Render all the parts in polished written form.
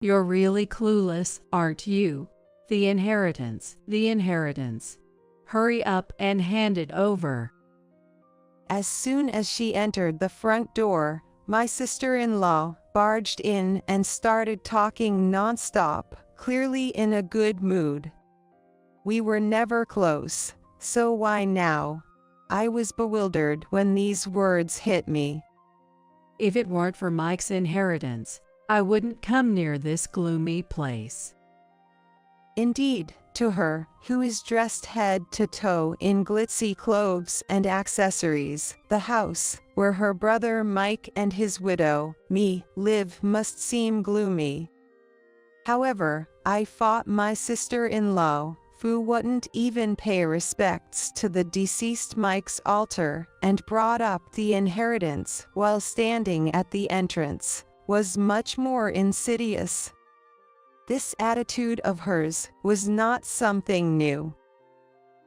You're really clueless, aren't you? The inheritance, the inheritance. Hurry up and hand it over." As soon as she entered the front door, my sister-in-law barged in and started talking nonstop, clearly in a good mood. We were never close, so why now? I was bewildered when these words hit me. "If it weren't for Mike's inheritance, I wouldn't come near this gloomy place." Indeed, to her, who is dressed head to toe in glitzy clothes and accessories, the house, where her brother Mike and his widow, me, live must seem gloomy. However, I fought my sister-in-law, who wouldn't even pay respects to the deceased Mike's altar, and brought up the inheritance while standing at the entrance, was much more insidious. This attitude of hers was not something new.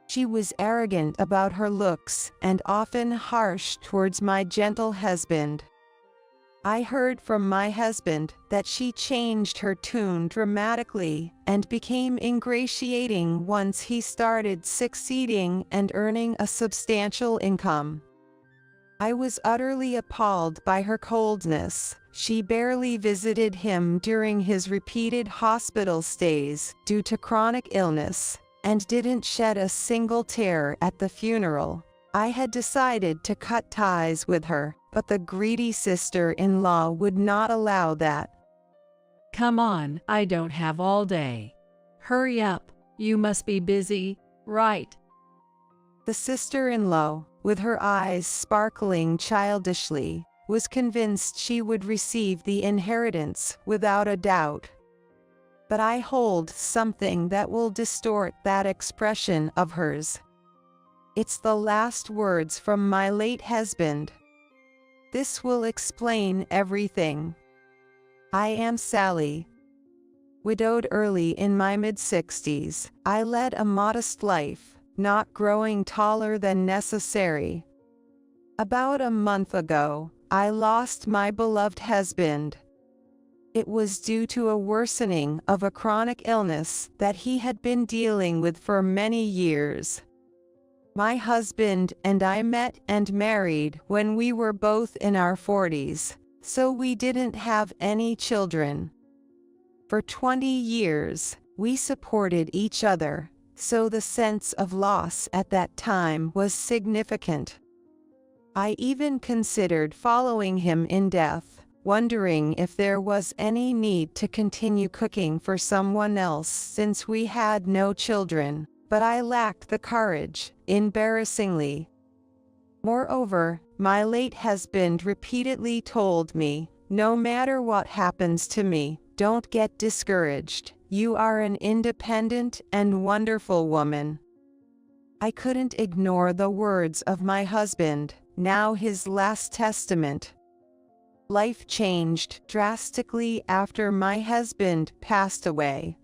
She was arrogant about her looks and often harsh towards my gentle husband. I heard from my husband that she changed her tune dramatically and became ingratiating once he started succeeding and earning a substantial income. I was utterly appalled by her coldness. She barely visited him during his repeated hospital stays due to chronic illness, and didn't shed a single tear at the funeral. I had decided to cut ties with her, but the greedy sister-in-law would not allow that. "Come on, I don't have all day. Hurry up, you must be busy, right?" The sister-in-law, with her eyes sparkling childishly, was convinced she would receive the inheritance without a doubt. But I hold something that will distort that expression of hers. It's the last words from my late husband. This will explain everything. I am Sally. Widowed early in my mid-60s, I led a modest life, not growing taller than necessary. About a month ago, I lost my beloved husband. It was due to a worsening of a chronic illness that he had been dealing with for many years. My husband and I met and married when we were both in our 40s, so we didn't have any children. For 20 years, we supported each other, so the sense of loss at that time was significant. I even considered following him in death, wondering if there was any need to continue cooking for someone else since we had no children, but I lacked the courage, embarrassingly. Moreover, my late husband repeatedly told me, "No matter what happens to me, don't get discouraged. You are an independent and wonderful woman." I couldn't ignore the words of my husband, now his last testament. Life changed drastically after my husband passed away.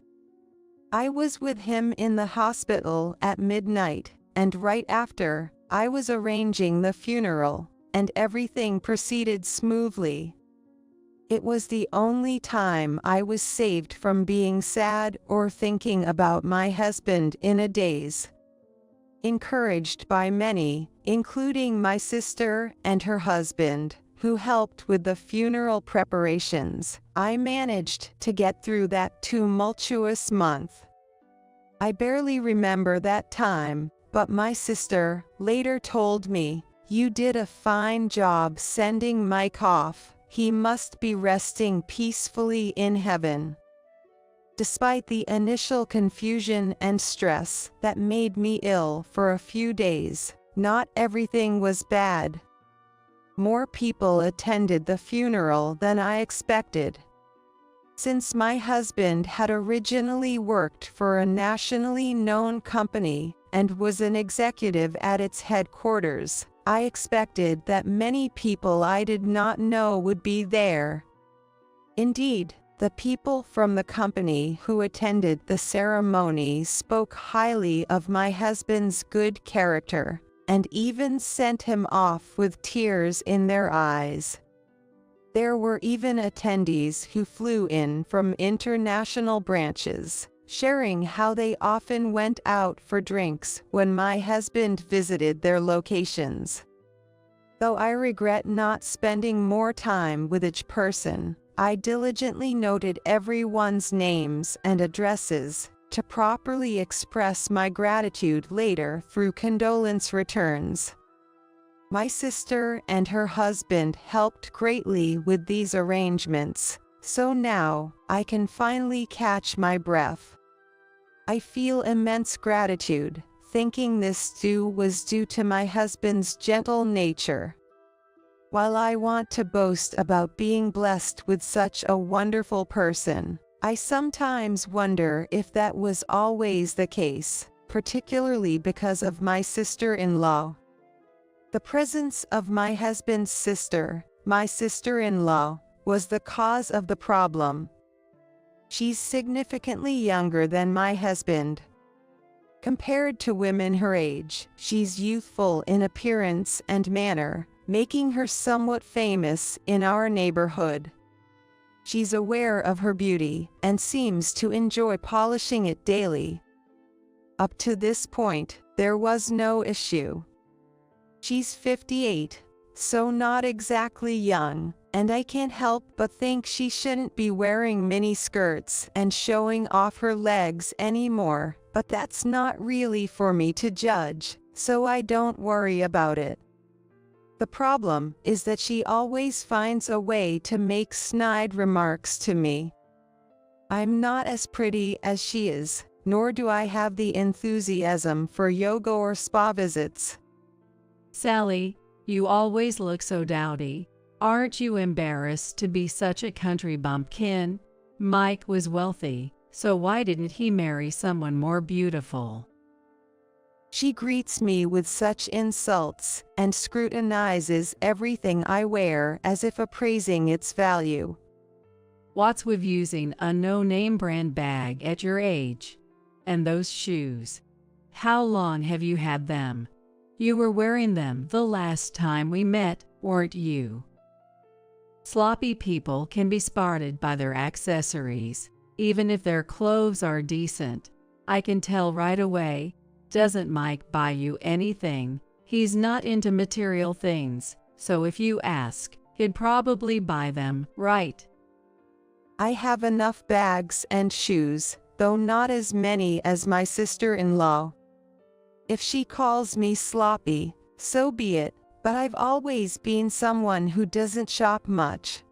I was with him in the hospital at midnight, and right after, I was arranging the funeral, and everything proceeded smoothly. It was the only time I was saved from being sad or thinking about my husband in a daze. Encouraged by many, including my sister and her husband, who helped with the funeral preparations, I managed to get through that tumultuous month. I barely remember that time, but my sister later told me, "You did a fine job sending Mike off. He must be resting peacefully in heaven." Despite the initial confusion and stress that made me ill for a few days, not everything was bad. More people attended the funeral than I expected. Since my husband had originally worked for a nationally known company and was an executive at its headquarters, I expected that many people I did not know would be there. Indeed, the people from the company who attended the ceremony spoke highly of my husband's good character, and even sent him off with tears in their eyes. There were even attendees who flew in from international branches, sharing how they often went out for drinks when my husband visited their locations. Though I regret not spending more time with each person, I diligently noted everyone's names and addresses to properly express my gratitude later through condolence returns. My sister and her husband helped greatly with these arrangements, so now I can finally catch my breath. I feel immense gratitude, thinking this too was due to my husband's gentle nature. While I want to boast about being blessed with such a wonderful person, I sometimes wonder if that was always the case, particularly because of my sister-in-law. The presence of my husband's sister, my sister-in-law, was the cause of the problem. She's significantly younger than my husband. Compared to women her age, she's youthful in appearance and manner, making her somewhat famous in our neighborhood. She's aware of her beauty and seems to enjoy polishing it daily. Up to this point, there was no issue. She's 58, so not exactly young, and I can't help but think she shouldn't be wearing mini skirts and showing off her legs anymore, but that's not really for me to judge, so I don't worry about it. The problem is that she always finds a way to make snide remarks to me. I'm not as pretty as she is, nor do I have the enthusiasm for yoga or spa visits. Sally, you always look so dowdy. Aren't you embarrassed to be such a country bumpkin? Mike was wealthy, so why didn't he marry someone more beautiful? She greets me with such insults and scrutinizes everything I wear as if appraising its value. What's with using a no-name brand bag at your age? And those shoes? How long have you had them? You were wearing them the last time we met, weren't you? Sloppy people can be spotted by their accessories, even if their clothes are decent. I can tell right away. Doesn't Mike buy you anything? He's not into material things, so if you ask, he'd probably buy them, right? I have enough bags and shoes, though not as many as my sister-in-law. If she calls me sloppy, so be it, but I've always been someone who doesn't shop much.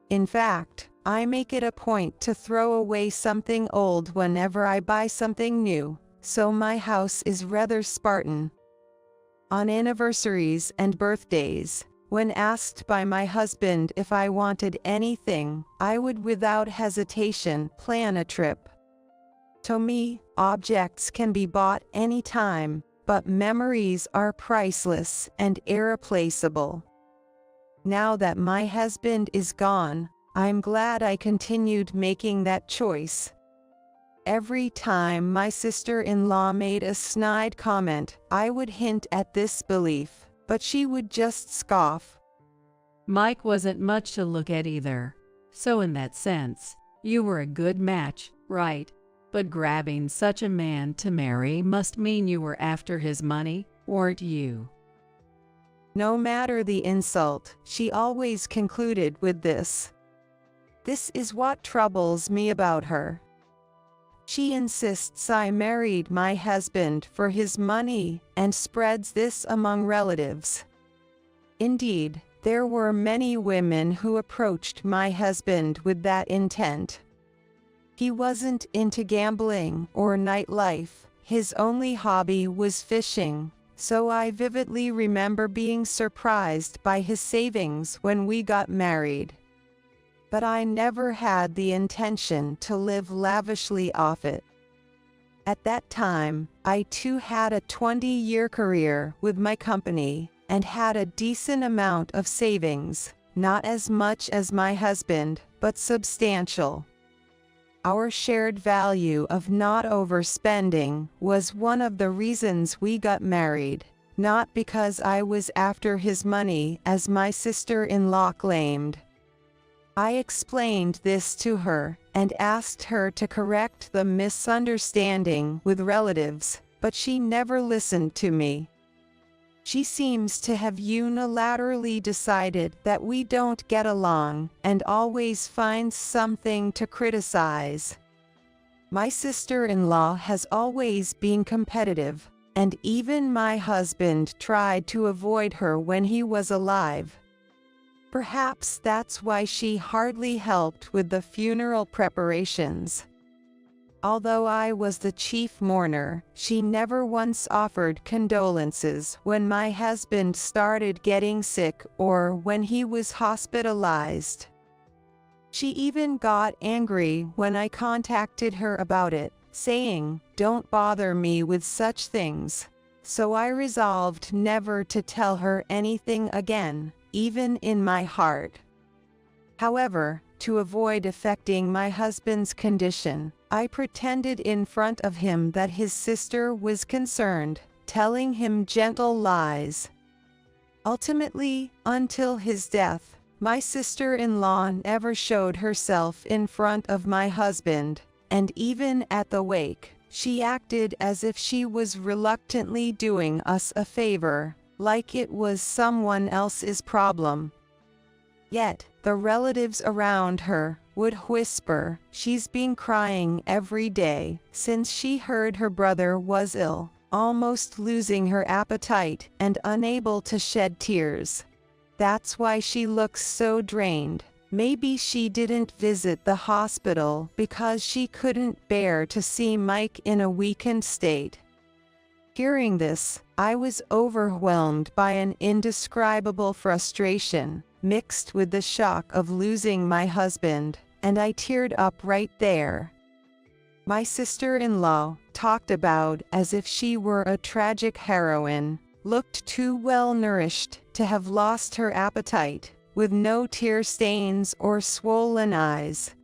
In fact, I make it a point to throw away something old whenever I buy something new, so my house is rather Spartan. On anniversaries and birthdays, when asked by my husband if I wanted anything, I would without hesitation plan a trip. To me, objects can be bought anytime, but memories are priceless and irreplaceable. Now that my husband is gone, I'm glad I continued making that choice. Every time my sister-in-law made a snide comment, I would hint at this belief, but she would just scoff. Mike wasn't much to look at either, so in that sense, you were a good match, right? But grabbing such a man to marry must mean you were after his money, weren't you? No matter the insult, she always concluded with this. This is what troubles me about her. She insists I married my husband for his money and spreads this among relatives. Indeed, there were many women who approached my husband with that intent. He wasn't into gambling or nightlife, his only hobby was fishing, so I vividly remember being surprised by his savings when we got married. But I never had the intention to live lavishly off it. At that time, I too had a 20-year career with my company and had a decent amount of savings, not as much as my husband, but substantial. Our shared value of not overspending was one of the reasons we got married, not because I was after his money as my sister-in-law claimed. I explained this to her and asked her to correct the misunderstanding with relatives, but she never listened to me. She seems to have unilaterally decided that we don't get along and always finds something to criticize. My sister-in-law has always been competitive, and even my husband tried to avoid her when he was alive. Perhaps that's why she hardly helped with the funeral preparations. Although I was the chief mourner, she never once offered condolences when my husband started getting sick or when he was hospitalized. She even got angry when I contacted her about it, saying, "Don't bother me with such things." So I resolved never to tell her anything again, even in my heart. However, to avoid affecting my husband's condition, I pretended in front of him that his sister was concerned, telling him gentle lies. Ultimately, until his death, my sister-in-law never showed herself in front of my husband, and even at the wake, she acted as if she was reluctantly doing us a favor, like it was someone else's problem. Yet, the relatives around her would whisper, "She's been crying every day since she heard her brother was ill, almost losing her appetite and unable to shed tears. That's why she looks so drained. Maybe she didn't visit the hospital because she couldn't bear to see Mike in a weakened state." Hearing this, I was overwhelmed by an indescribable frustration, mixed with the shock of losing my husband, and I teared up right there. My sister-in-law, talked about as if she were a tragic heroine, looked too well-nourished to have lost her appetite, with no tear stains or swollen eyes.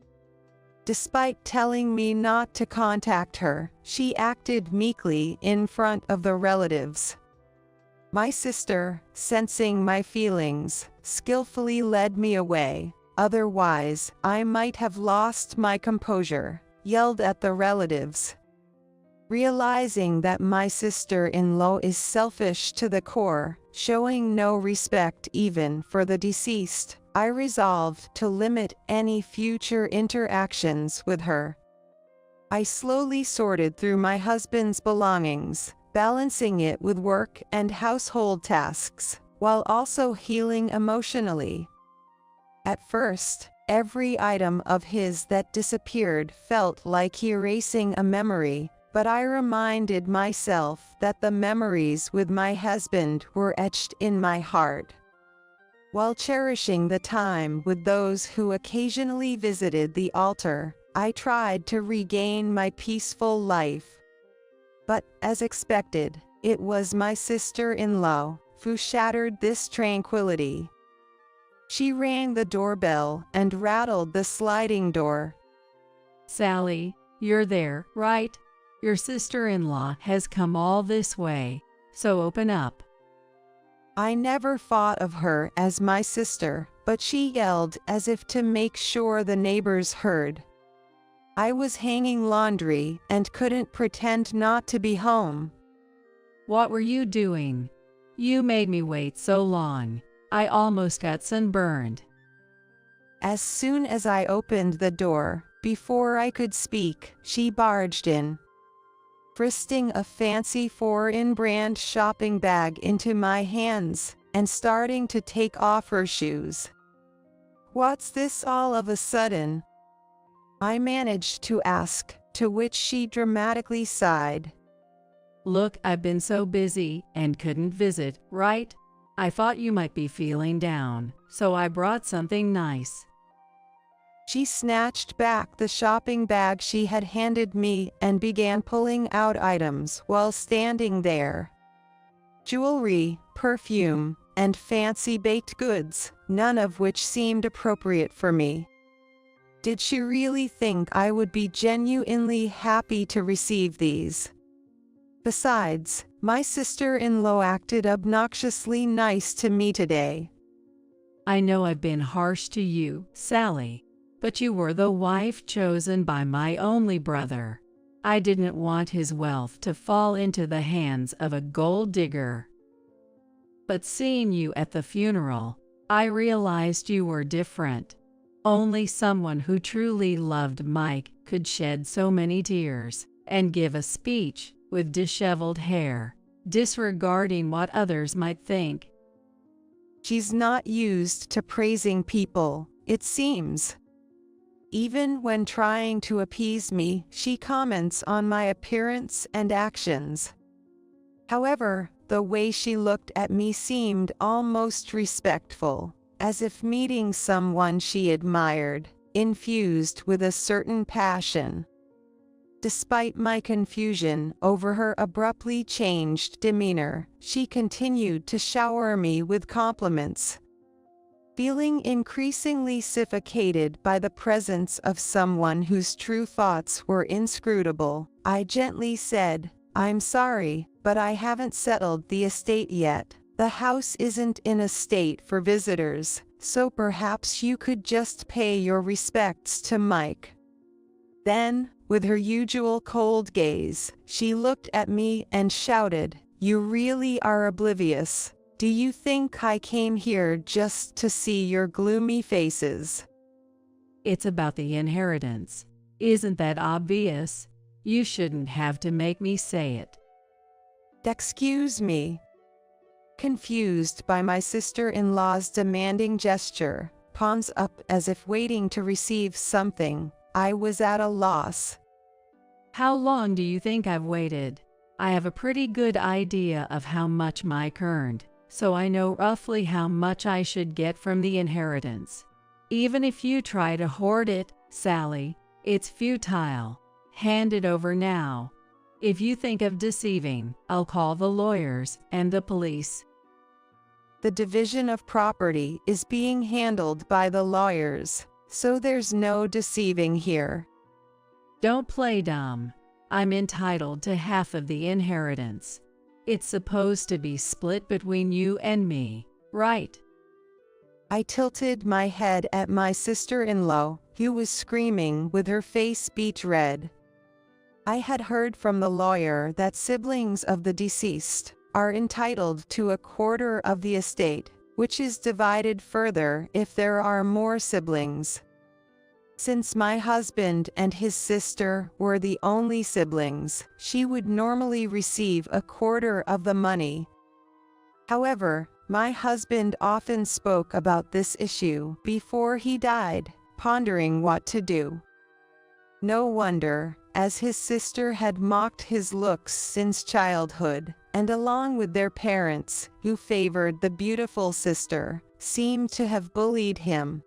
Despite telling me not to contact her, she acted meekly in front of the relatives. My sister, sensing my feelings, skillfully led me away. Otherwise, I might have lost my composure, yelled at the relatives. Realizing that my sister-in-law is selfish to the core, showing no respect even for the deceased, I resolved to limit any future interactions with her. I slowly sorted through my husband's belongings, balancing it with work and household tasks, while also healing emotionally. At first, every item of his that disappeared felt like erasing a memory, but I reminded myself that the memories with my husband were etched in my heart. While cherishing the time with those who occasionally visited the altar, I tried to regain my peaceful life. But, as expected, it was my sister-in-law who shattered this tranquility. She rang the doorbell and rattled the sliding door. "Sally, you're there, right? Your sister-in-law has come all this way, so open up." I never thought of her as my sister, but she yelled as if to make sure the neighbors heard. I was hanging laundry and couldn't pretend not to be home. "What were you doing? You made me wait so long. I almost got sunburned." As soon as I opened the door, before I could speak, she barged in, thrusting a fancy foreign-brand shopping bag into my hands, and starting to take off her shoes. "What's this all of a sudden?" I managed to ask, to which she dramatically sighed. "Look, I've been so busy and couldn't visit, right? I thought you might be feeling down, so I brought something nice." She snatched back the shopping bag she had handed me and began pulling out items while standing there. Jewelry, perfume, and fancy baked goods, none of which seemed appropriate for me. Did she really think I would be genuinely happy to receive these? Besides, my sister-in-law acted obnoxiously nice to me today. I know I've been harsh to you, Sally, but you were the wife chosen by my only brother. I didn't want his wealth to fall into the hands of a gold digger. But seeing you at the funeral, I realized you were different. Only someone who truly loved Mike could shed so many tears and give a speech with disheveled hair, disregarding what others might think. She's not used to praising people, it seems. Even when trying to appease me, she comments on my appearance and actions. However, the way she looked at me seemed almost respectful, as if meeting someone she admired, infused with a certain passion. Despite my confusion over her abruptly changed demeanor, she continued to shower me with compliments. Feeling increasingly suffocated by the presence of someone whose true thoughts were inscrutable, I gently said, "I'm sorry, but I haven't settled the estate yet. The house isn't in a state for visitors, so perhaps you could just pay your respects to Mike." Then, with her usual cold gaze, she looked at me and shouted, "You really are oblivious. Do you think I came here just to see your gloomy faces?" It's about the inheritance. Isn't that obvious? You shouldn't have to make me say it. "Excuse me." Confused by my sister-in-law's demanding gesture, palms up as if waiting to receive something, I was at a loss. How long do you think I've waited? I have a pretty good idea of how much Mike earned, so I know roughly how much I should get from the inheritance. Even if you try to hoard it, Sally, it's futile. Hand it over now. If you think of deceiving, I'll call the lawyers and the police. The division of property is being handled by the lawyers, so there's no deceiving here. Don't play dumb. I'm entitled to half of the inheritance. It's supposed to be split between you and me, right? I tilted my head at my sister-in-law, who was screaming with her face beet red. I had heard from the lawyer that siblings of the deceased are entitled to a quarter of the estate, which is divided further if there are more siblings. Since my husband and his sister were the only siblings, she would normally receive a quarter of the money. However, my husband often spoke about this issue before he died, pondering what to do. No wonder, as his sister had mocked his looks since childhood, and along with their parents, who favored the beautiful sister, seemed to have bullied him.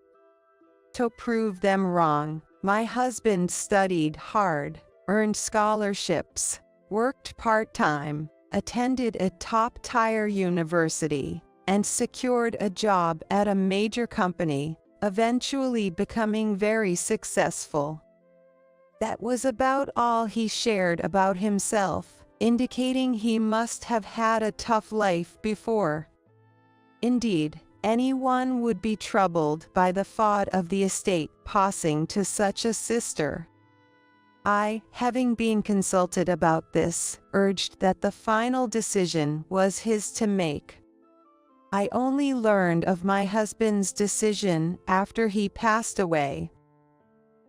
To prove them wrong, my husband studied hard, earned scholarships, worked part-time, attended a top-tier university, and secured a job at a major company, eventually becoming very successful. That was about all he shared about himself, indicating he must have had a tough life before. Indeed, anyone would be troubled by the thought of the estate passing to such a sister. I, having been consulted about this, urged that the final decision was his to make. I only learned of my husband's decision after he passed away.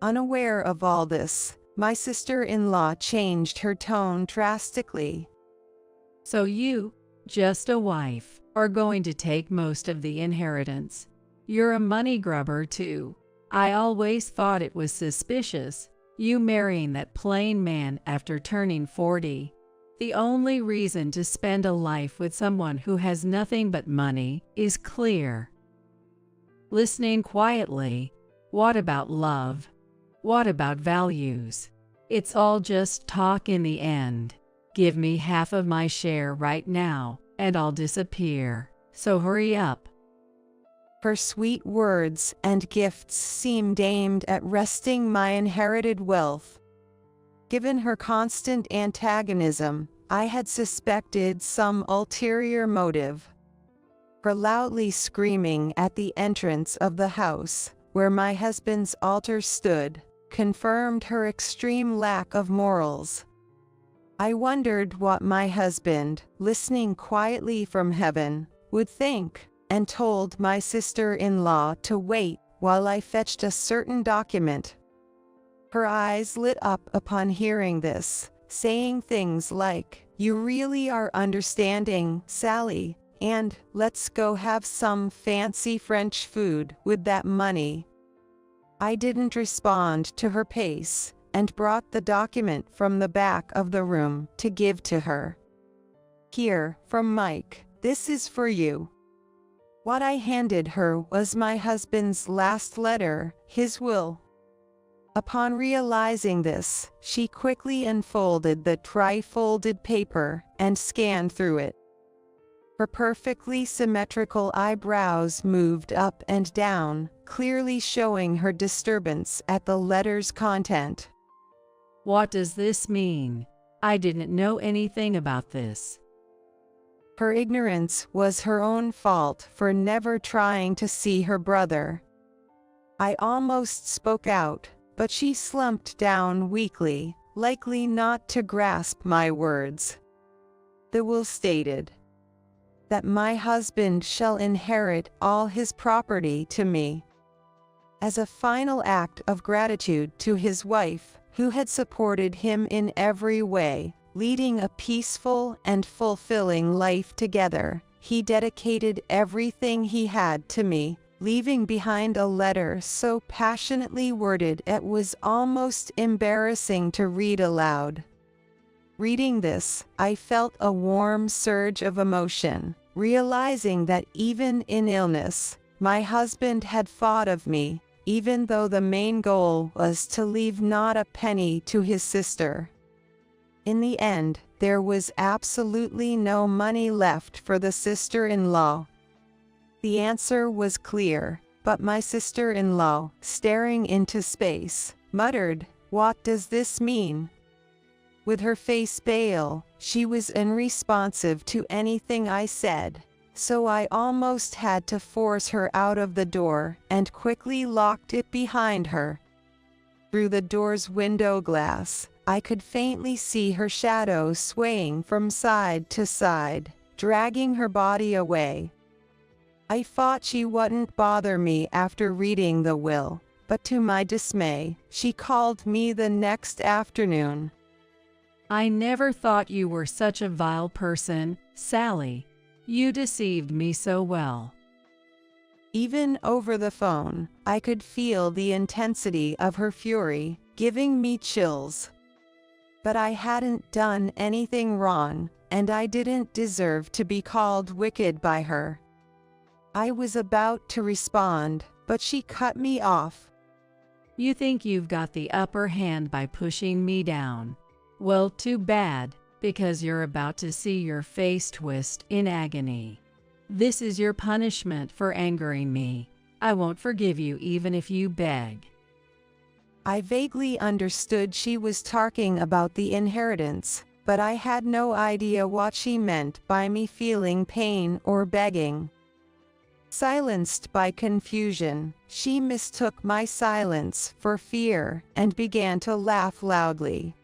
Unaware of all this, my sister-in-law changed her tone drastically. So you, just a wife, are going to take most of the inheritance. You're a money grubber too. I always thought it was suspicious, you marrying that plain man after turning 40. The only reason to spend a life with someone who has nothing but money is clear. Listening quietly, what about love? What about values? It's all just talk in the end. Give me half of my share right now, and I'll disappear, so hurry up. Her sweet words and gifts seemed aimed at wresting my inherited wealth. Given her constant antagonism, I had suspected some ulterior motive. Her loudly screaming at the entrance of the house, where my husband's altar stood, confirmed her extreme lack of morals. I wondered what my husband, listening quietly from heaven, would think, and told my sister-in-law to wait while I fetched a certain document. Her eyes lit up upon hearing this, saying things like, "You really are understanding, Sally, and let's go have some fancy French food with that money." I didn't respond to her pace, and brought the document from the back of the room to give to her. "Here, from Mike, this is for you." What I handed her was my husband's last letter, his will. Upon realizing this, she quickly unfolded the tri-folded paper and scanned through it. Her perfectly symmetrical eyebrows moved up and down, clearly showing her disturbance at the letter's content. What does this mean? I didn't know anything about this. Her ignorance was her own fault for never trying to see her brother. I almost spoke out, but she slumped down weakly, likely not to grasp my words. The will stated that my husband shall inherit all his property to me. As a final act of gratitude to his wife, who had supported him in every way, leading a peaceful and fulfilling life together, he dedicated everything he had to me, leaving behind a letter so passionately worded it was almost embarrassing to read aloud. Reading this, I felt a warm surge of emotion, realizing that even in illness, my husband had thought of me, even though the main goal was to leave not a penny to his sister. In the end, there was absolutely no money left for the sister-in-law. The answer was clear, but my sister-in-law, staring into space, muttered, "What does this mean?" With her face pale, she was unresponsive to anything I said, so I almost had to force her out of the door and quickly locked it behind her. Through the door's window glass, I could faintly see her shadow swaying from side to side, dragging her body away. I thought she wouldn't bother me after reading the will, but to my dismay, she called me the next afternoon. I never thought you were such a vile person, Sally. You deceived me so well. Even over the phone, I could feel the intensity of her fury, giving me chills. But I hadn't done anything wrong, and I didn't deserve to be called wicked by her. I was about to respond, but she cut me off. You think you've got the upper hand by pushing me down. Well, too bad, because you're about to see your face twist in agony. This is your punishment for angering me. I won't forgive you even if you beg. I vaguely understood she was talking about the inheritance, but I had no idea what she meant by me feeling pain or begging. Silenced by confusion, she mistook my silence for fear and began to laugh loudly.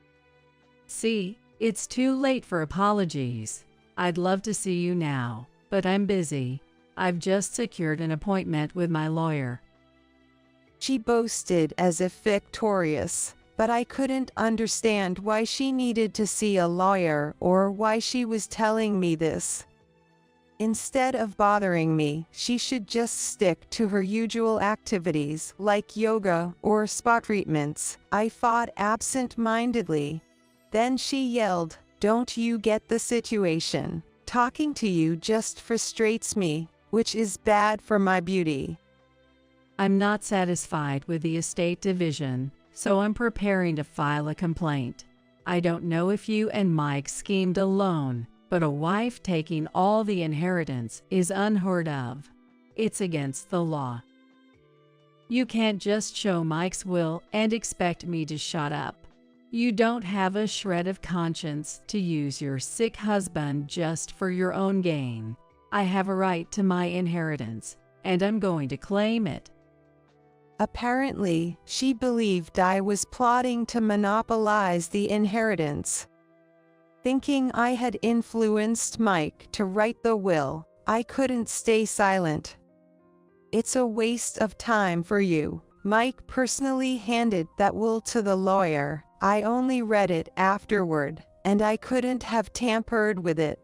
See, it's too late for apologies. I'd love to see you now, but I'm busy. I've just secured an appointment with my lawyer. She boasted as if victorious, but I couldn't understand why she needed to see a lawyer or why she was telling me this. Instead of bothering me, she should just stick to her usual activities like yoga or spa treatments, I thought absent-mindedly. Then she yelled, "Don't you get the situation? Talking to you just frustrates me, which is bad for my beauty." I'm not satisfied with the estate division, so I'm preparing to file a complaint. I don't know if you and Mike schemed alone, but a wife taking all the inheritance is unheard of. It's against the law. You can't just show Mike's will and expect me to shut up. You don't have a shred of conscience to use your sick husband just for your own gain. I have a right to my inheritance, and I'm going to claim it. Apparently, she believed I was plotting to monopolize the inheritance. Thinking I had influenced Mike to write the will, I couldn't stay silent. It's a waste of time for you. Mike personally handed that will to the lawyer. I only read it afterward, and I couldn't have tampered with it.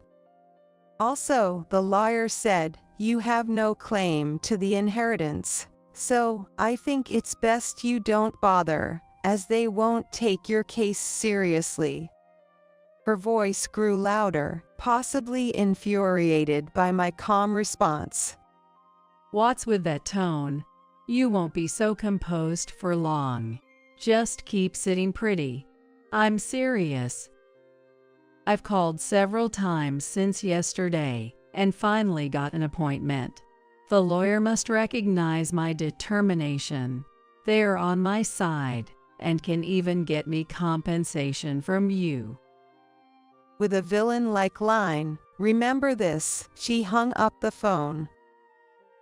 Also, the lawyer said, you have no claim to the inheritance. So, I think it's best you don't bother, as they won't take your case seriously. Her voice grew louder, possibly infuriated by my calm response. What's with that tone? You won't be so composed for long. Just keep sitting pretty. I'm serious. I've called several times since yesterday, and finally got an appointment. The lawyer must recognize my determination. They're on my side, and can even get me compensation from you. With a villain-like line, remember this, she hung up the phone.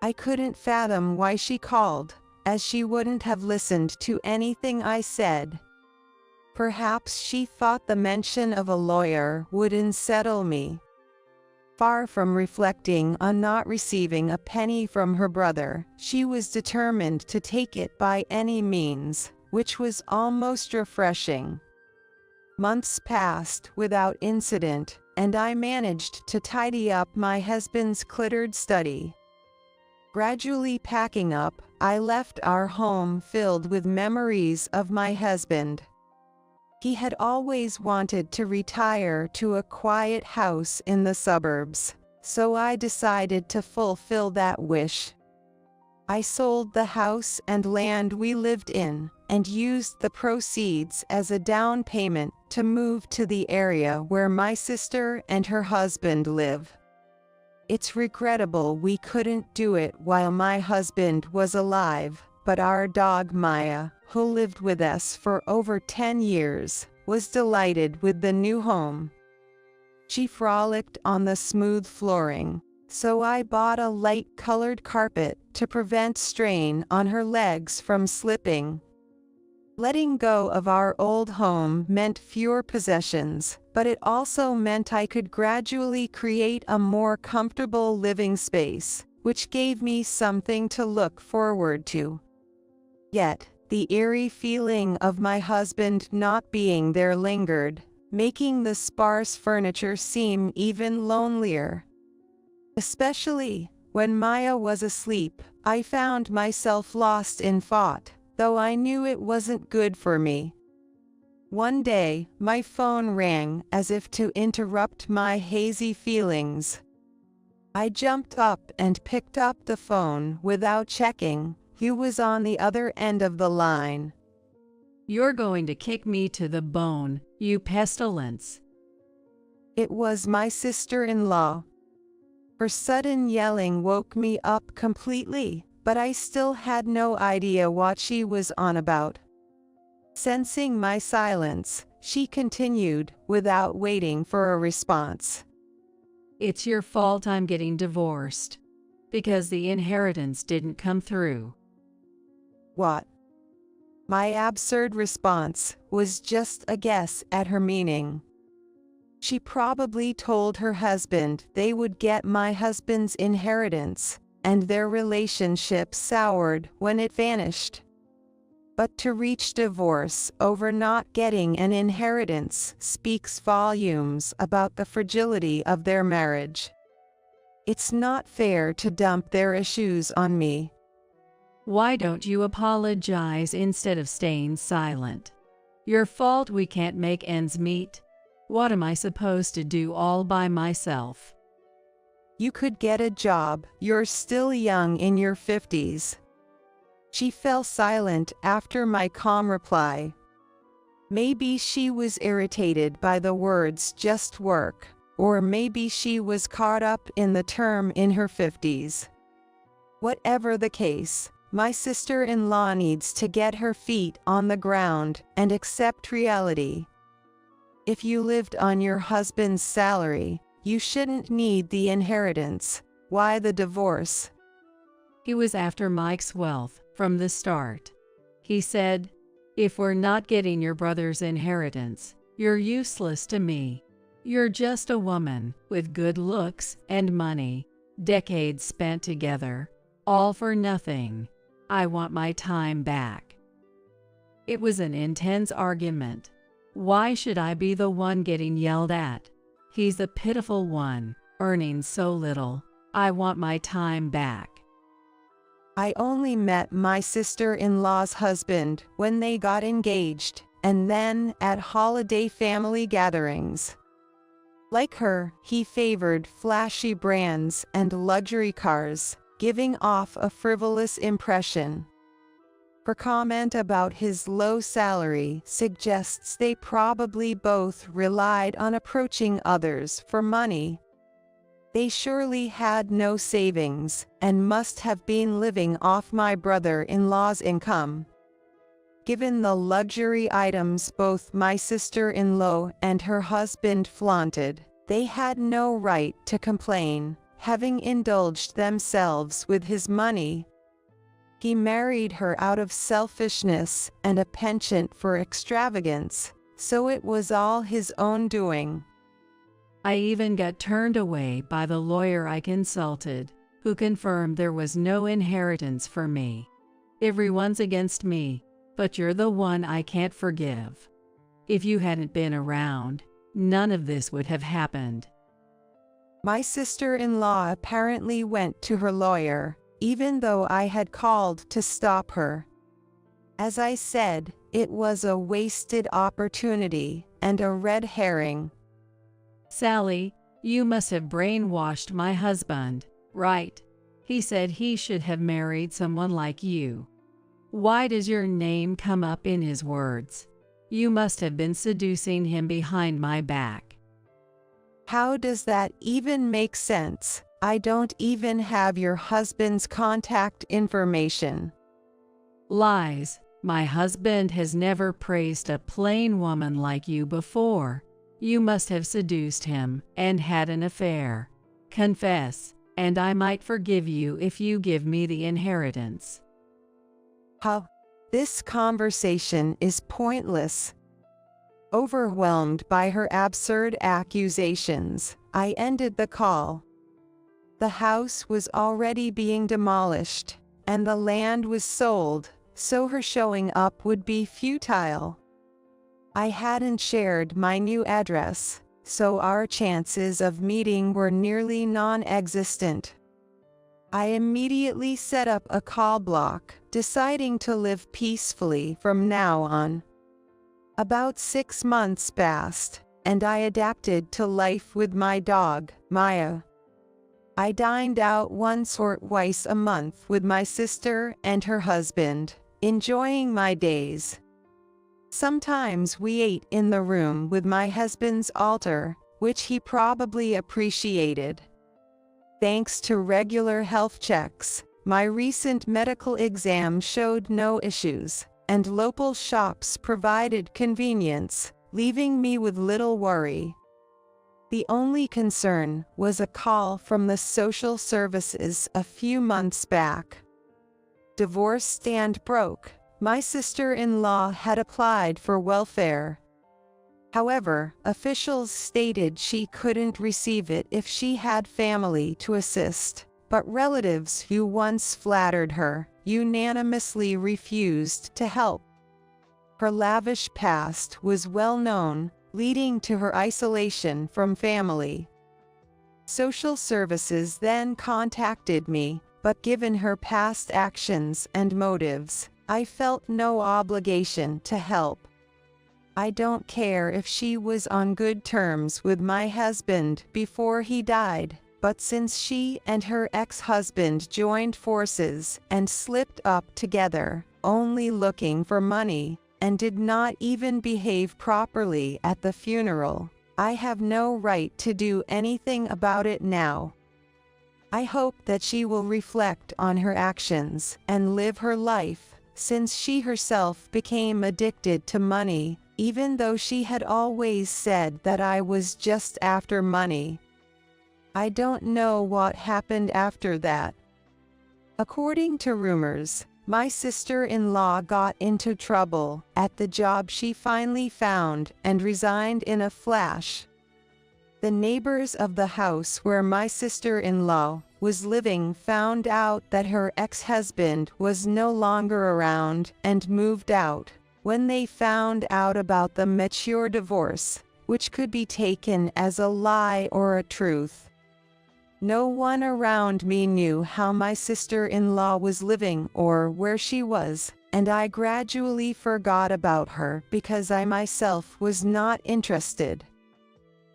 I couldn't fathom why she called, as she wouldn't have listened to anything I said. Perhaps she thought the mention of a lawyer would unsettle me. Far from reflecting on not receiving a penny from her brother, she was determined to take it by any means, which was almost refreshing. Months passed without incident, and I managed to tidy up my husband's cluttered study. Gradually packing up, I left our home filled with memories of my husband. He had always wanted to retire to a quiet house in the suburbs, so I decided to fulfill that wish. I sold the house and land we lived in, and used the proceeds as a down payment to move to the area where my sister and her husband live. It's regrettable we couldn't do it while my husband was alive, but our dog Maya, who lived with us for over 10 years, was delighted with the new home. She frolicked on the smooth flooring, so I bought a light-colored carpet to prevent strain on her legs from slipping. Letting go of our old home meant fewer possessions, but it also meant I could gradually create a more comfortable living space, which gave me something to look forward to. Yet, the eerie feeling of my husband not being there lingered, making the sparse furniture seem even lonelier. Especially when Maya was asleep, I found myself lost in thought, though I knew it wasn't good for me. One day, my phone rang as if to interrupt my hazy feelings. I jumped up and picked up the phone without checking who was on the other end of the line. You're going to kick me to the bone, you pestilence. It was my sister-in-law. Her sudden yelling woke me up completely, but I still had no idea what she was on about. Sensing my silence, she continued, without waiting for a response. It's your fault I'm getting divorced, because the inheritance didn't come through. What? My absurd response was just a guess at her meaning. She probably told her husband they would get my husband's inheritance, and their relationship soured when it vanished. But to reach divorce over not getting an inheritance speaks volumes about the fragility of their marriage. It's not fair to dump their issues on me. Why don't you apologize instead of staying silent? Your fault we can't make ends meet. What am I supposed to do all by myself? You could get a job, you're still young in your 50s. She fell silent after my calm reply. Maybe she was irritated by the words just work, or maybe she was caught up in the term in her 50s. Whatever the case, my sister-in-law needs to get her feet on the ground and accept reality. If you lived on your husband's salary, you shouldn't need the inheritance. Why the divorce? He was after Mike's wealth from the start. He said, "If we're not getting your brother's inheritance, you're useless to me. You're just a woman with good looks and money, decades spent together, all for nothing. I want my time back." It was an intense argument. Why should I be the one getting yelled at? He's the pitiful one, earning so little. I want my time back. I only met my sister-in-law's husband when they got engaged, and then at holiday family gatherings. Like her, he favored flashy brands and luxury cars, giving off a frivolous impression. Her comment about his low salary suggests they probably both relied on approaching others for money. They surely had no savings and must have been living off my brother-in-law's income. Given the luxury items both my sister-in-law and her husband flaunted, they had no right to complain, having indulged themselves with his money. He married her out of selfishness and a penchant for extravagance, so it was all his own doing. I even got turned away by the lawyer I consulted, who confirmed there was no inheritance for me. Everyone's against me, but you're the one I can't forgive. If you hadn't been around, none of this would have happened. My sister-in-law apparently went to her lawyer, even though I had called to stop her. As I said, it was a wasted opportunity and a red herring. "Sally, you must have brainwashed my husband, right? He said he should have married someone like you. Why does your name come up in his words? You must have been seducing him behind my back." How does that even make sense? I don't even have your husband's contact information. Lies. My husband has never praised a plain woman like you before. You must have seduced him and had an affair. Confess, and I might forgive you if you give me the inheritance. How? This conversation is pointless. Overwhelmed by her absurd accusations, I ended the call. The house was already being demolished, and the land was sold, so her showing up would be futile. I hadn't shared my new address, so our chances of meeting were nearly non-existent. I immediately set up a call block, deciding to live peacefully from now on. About 6 months passed, and I adapted to life with my dog, Maya. I dined out once or twice a month with my sister and her husband, enjoying my days. Sometimes we ate in the room with my husband's altar, which he probably appreciated. Thanks to regular health checks, my recent medical exam showed no issues, and local shops provided convenience, leaving me with little worry. The only concern was a call from the social services a few months back. Divorced and broke, my sister-in-law had applied for welfare. However, officials stated she couldn't receive it if she had family to assist, but relatives who once flattered her unanimously refused to help. Her lavish past was well known, leading to her isolation from family. Social services then contacted me, but given her past actions and motives, I felt no obligation to help. I don't care if she was on good terms with my husband before he died, but since she and her ex-husband joined forces and slipped up together, only looking for money, and did not even behave properly at the funeral, I have no right to do anything about it now. I hope that she will reflect on her actions and live her life, since she herself became addicted to money, even though she had always said that I was just after money. I don't know what happened after that. According to rumors, my sister-in-law got into trouble at the job she finally found and resigned in a flash. The neighbors of the house where my sister-in-law was living found out that her ex-husband was no longer around and moved out. When they found out about the mature divorce, which could be taken as a lie or a truth, no one around me knew how my sister-in-law was living or where she was, and I gradually forgot about her because I myself was not interested.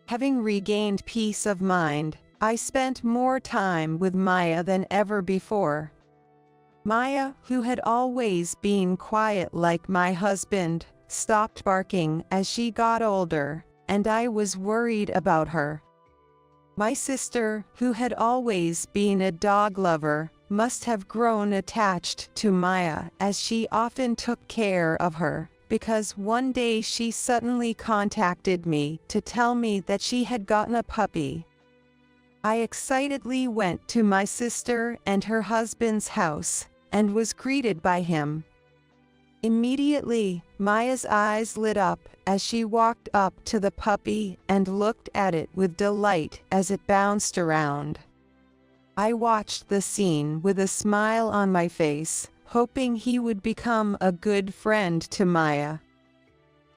Having regained peace of mind, I spent more time with Maya than ever before. Maya, who had always been quiet like my husband, stopped barking as she got older, and I was worried about her. My sister, who had always been a dog lover, must have grown attached to Maya as she often took care of her, because one day she suddenly contacted me to tell me that she had gotten a puppy. I excitedly went to my sister and her husband's house, and was greeted by him. Immediately, Maya's eyes lit up as she walked up to the puppy and looked at it with delight as it bounced around. I watched the scene with a smile on my face, hoping he would become a good friend to Maya.